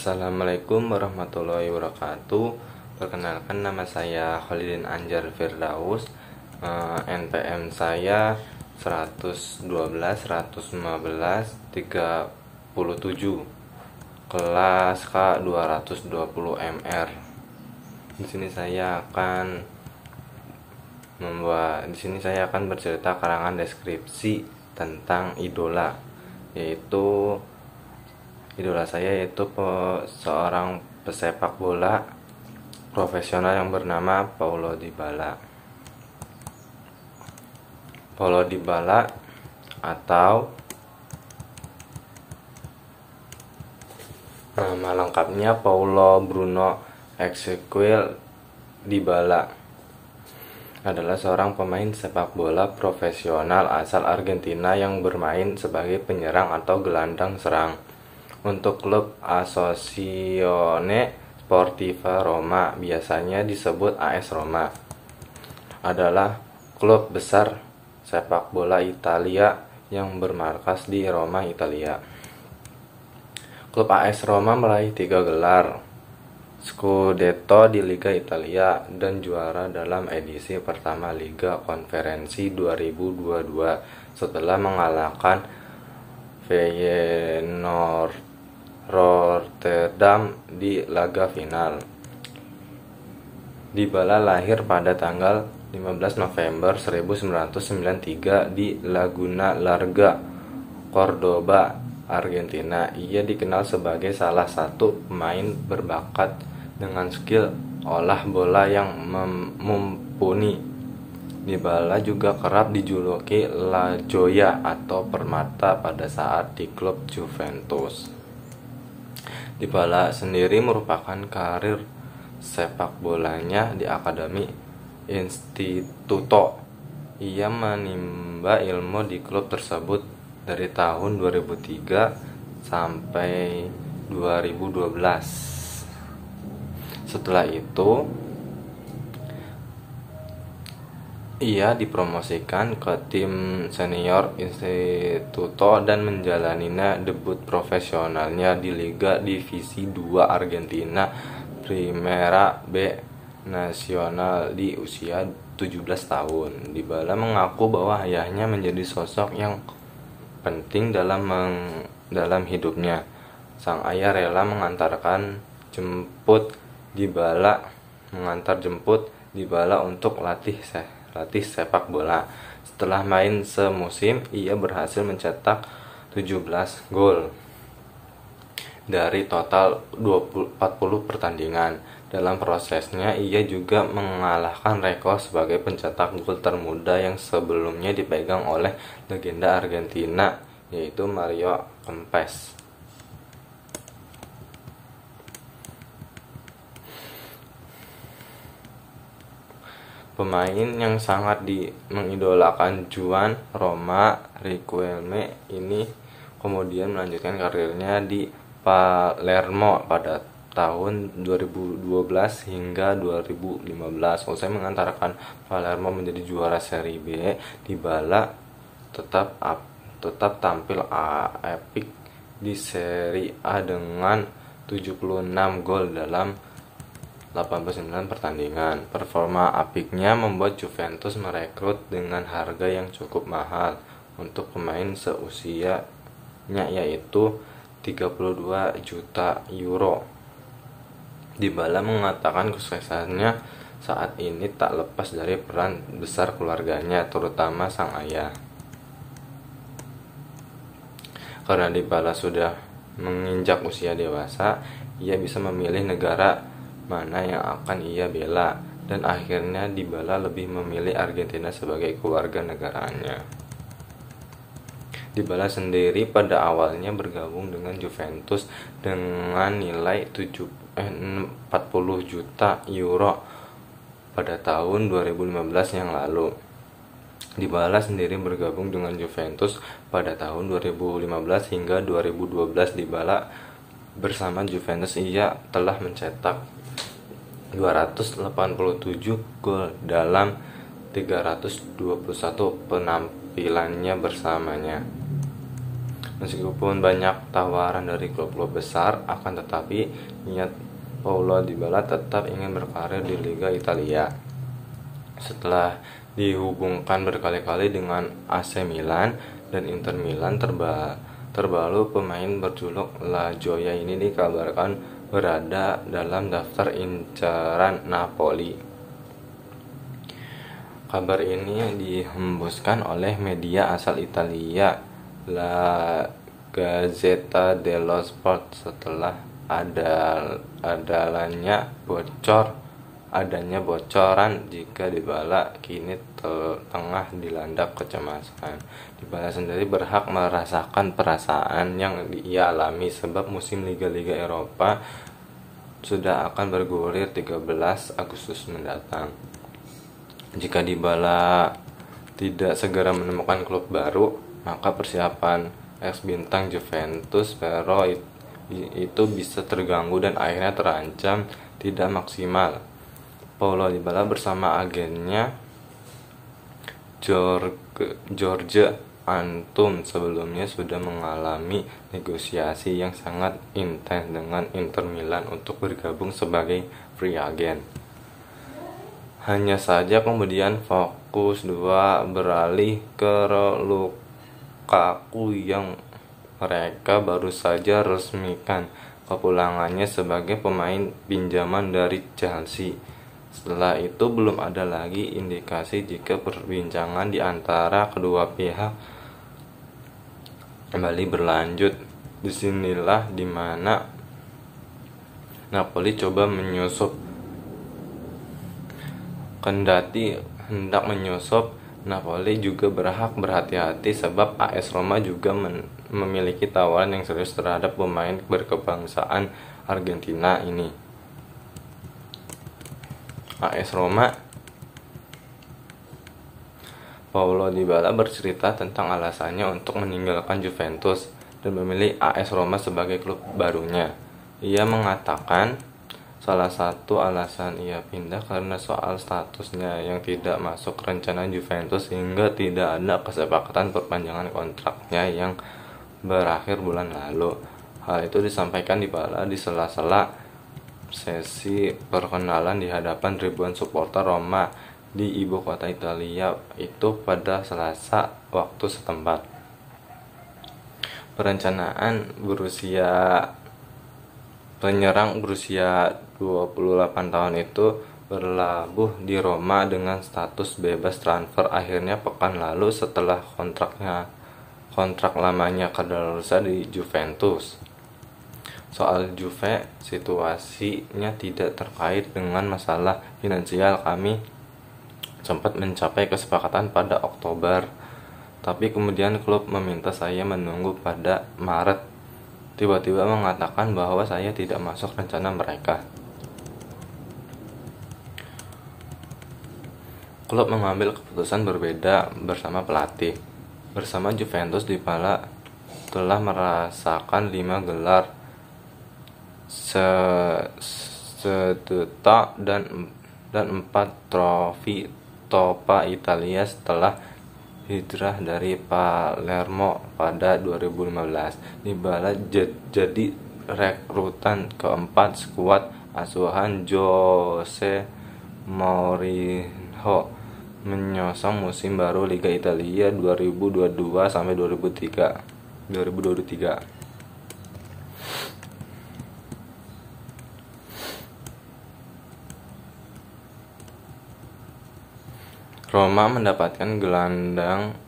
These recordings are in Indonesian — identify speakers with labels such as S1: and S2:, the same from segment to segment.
S1: Assalamualaikum warahmatullahi wabarakatuh. Perkenalkan, nama saya Khalidin Anjar Firdaus. NPM saya 112 115 37, kelas K 220 MR. Di sini saya akan bercerita karangan deskripsi tentang idola, yaitu idola saya yaitu seorang pesepak bola profesional yang bernama Paulo Dybala. Paulo Dybala atau nama lengkapnya Paulo Bruno Ezequiel Dybala adalah seorang pemain sepak bola profesional asal Argentina yang bermain sebagai penyerang atau gelandang serang untuk klub Associazione Sportiva Roma, biasanya disebut AS Roma. Adalah klub besar sepak bola Italia yang bermarkas di Roma, Italia. Klub AS Roma meraih 3 gelar Scudetto di Liga Italia dan juara dalam edisi pertama Liga Konferensi 2022 setelah mengalahkan Feyenoord Rotterdam di laga final. Dybala lahir pada tanggal 15 November 1993 di Laguna Larga, Cordoba, Argentina. Ia dikenal sebagai salah satu pemain berbakat dengan skill olah bola yang mumpuni. Dybala juga kerap dijuluki La Joya atau permata pada saat di klub Juventus. Dybala sendiri merupakan karir sepak bolanya di Akademi Instituto. Ia menimba ilmu di klub tersebut dari tahun 2003 sampai 2012. Setelah itu, ia dipromosikan ke tim senior Instituto dan menjalaninya debut profesionalnya di Liga Divisi 2 Argentina Primera B Nasional di usia 17 tahun. Dybala mengaku bahwa ayahnya menjadi sosok yang penting dalam hidupnya. Sang ayah rela mengantar jemput Dybala untuk latih sepak bola. Setelah main semusim, ia berhasil mencetak 17 gol dari total 40 pertandingan. Dalam prosesnya, ia juga mengalahkan rekor sebagai pencetak gol termuda yang sebelumnya dipegang oleh legenda Argentina, yaitu Mario Kempes. Pemain yang sangat mengidolakan Juan Roma Riquelme ini kemudian melanjutkan karirnya di Palermo pada tahun 2012 hingga 2015. Usai mengantarkan Palermo menjadi juara Serie B, Dybala tetap tampil epik di Serie A dengan 76 gol dalam 89 pertandingan. Performa apiknya membuat Juventus merekrut dengan harga yang cukup mahal untuk pemain seusianya, yaitu 32 juta euro. Dybala mengatakan kesuksesannya saat ini tak lepas dari peran besar keluarganya, terutama sang ayah. Karena Dybala sudah menginjak usia dewasa, ia bisa memilih negara mana yang akan ia bela, dan akhirnya Dybala lebih memilih Argentina sebagai keluarga negaranya. Dybala sendiri pada awalnya bergabung dengan Juventus dengan nilai 40 juta euro pada tahun 2015 yang lalu. Dybala sendiri bergabung dengan Juventus pada tahun 2015 hingga 2012. Dybala bersama Juventus ia telah mencetak 287 gol dalam 321 penampilannya bersamanya. Meskipun banyak tawaran dari klub-klub besar, akan tetapi niat Paulo Dybala tetap ingin berkarir di Liga Italia. Setelah dihubungkan berkali-kali dengan AC Milan dan Inter Milan, terbaru pemain berjuluk La Gioia ini dikabarkan berada dalam daftar incaran Napoli. Kabar ini dihembuskan oleh media asal Italia, La Gazzetta dello Sport, setelah adanya bocoran jika Dybala kini tengah dilanda kecemasan. Dybala sendiri berhak merasakan perasaan yang ia alami, sebab musim Liga-Liga Eropa sudah akan bergulir 13 Agustus mendatang. Jika Dybala tidak segera menemukan klub baru, maka persiapan ex-bintang Juventus Pero itu bisa terganggu dan akhirnya terancam tidak maksimal. Paulo Dybala bersama agennya George Antum sebelumnya sudah mengalami negosiasi yang sangat intens dengan Inter Milan untuk bergabung sebagai free agent. Hanya saja kemudian fokus beralih ke Lukaku yang mereka baru saja resmikan kepulangannya sebagai pemain pinjaman dari Chelsea. Setelah itu belum ada lagi indikasi jika perbincangan di antara kedua pihak kembali berlanjut. Disinilah dimana Napoli coba menyusup. Kendati hendak menyusup, Napoli juga berhak berhati-hati sebab AS Roma juga memiliki tawaran yang serius terhadap pemain berkebangsaan Argentina ini. AS Roma. Paulo Dybala bercerita tentang alasannya untuk meninggalkan Juventus dan memilih AS Roma sebagai klub barunya. Ia mengatakan salah satu alasan ia pindah karena soal statusnya yang tidak masuk rencana Juventus sehingga tidak ada kesepakatan perpanjangan kontraknya yang berakhir bulan lalu. Hal itu disampaikan Dybala di sela-sela sesi perkenalan di hadapan ribuan supporter Roma di ibu kota Italia itu pada Selasa waktu setempat. Penyerang berusia 28 tahun itu berlabuh di Roma dengan status bebas transfer akhirnya pekan lalu setelah kontrak lamanya kadaluarsa di Juventus. Soal Juve, situasinya tidak terkait dengan masalah finansial. Kami sempat mencapai kesepakatan pada Oktober, tapi kemudian klub meminta saya menunggu pada Maret. Tiba-tiba mengatakan bahwa saya tidak masuk rencana mereka. Klub mengambil keputusan berbeda bersama pelatih. Bersama Juventus, Dybala telah merasakan 5 gelar Scudetto dan 4 trofi Coppa Italia setelah hijrah dari Palermo pada 2015. Dybala jadi rekrutan keempat skuad asuhan Jose Mourinho menyongsong musim baru Liga Italia 2022-2023. Roma mendapatkan gelandang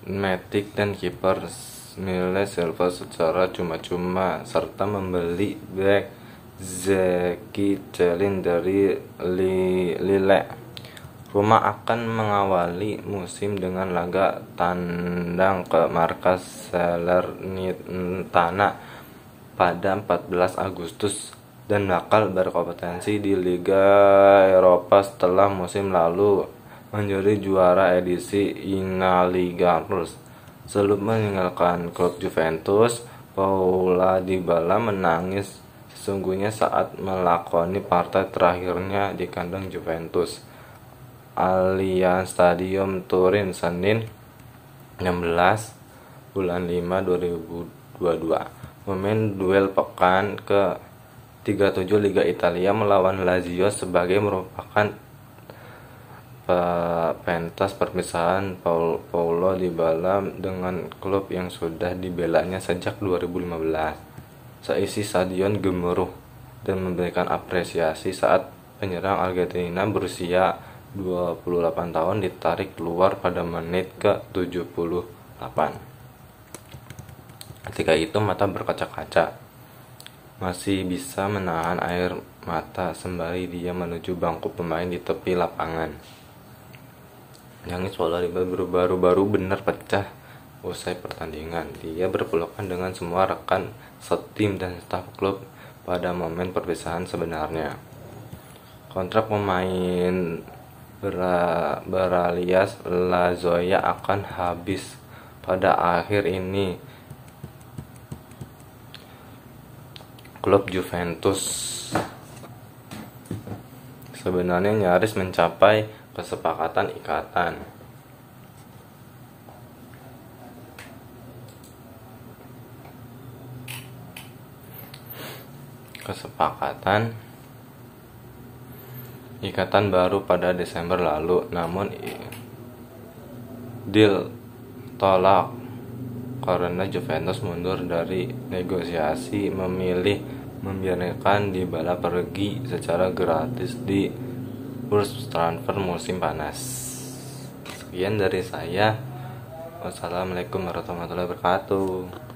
S1: Matic dan kiper Mile Silva secara cuma-cuma serta membeli bek Zeki Celin dari Lille. Roma akan mengawali musim dengan laga tandang ke markas Salernitana pada 14 Agustus dan bakal berkompetensi di Liga Eropa setelah musim lalu menjadi juara edisi Innaliga Plus. Sebelum meninggalkan klub Juventus, Paulo Dybala menangis sesungguhnya saat melakoni partai terakhirnya di kandang Juventus, Allianz Stadium Turin, Senin 16 bulan 5 2022. Momen duel pekan ke-37 Liga Italia melawan Lazio sebagai merupakan pentas perpisahan Paulo Dybala dengan klub yang sudah dibelanya sejak 2015. Seisi stadion gemuruh dan memberikan apresiasi saat penyerang Argentina berusia 28 tahun ditarik keluar pada menit ke-78. Ketika itu mata berkaca-kaca, masih bisa menahan air mata sembari dia menuju bangku pemain di tepi lapangan. Nangis Paulo Dybala baru-baru benar pecah usai pertandingan. Dia berpelukan dengan semua rekan setim dan staf klub pada momen perpisahan sebenarnya. Kontrak pemain beralias Lazoya akan habis pada akhir ini. Klub Juventus sebenarnya nyaris mencapai kesepakatan ikatan baru pada Desember lalu, namun deal tolak karena Juventus mundur dari negosiasi, memilih membiarkan Dybala pergi secara gratis di bursa transfer musim panas. Sekian dari saya. Wassalamualaikum warahmatullahi wabarakatuh.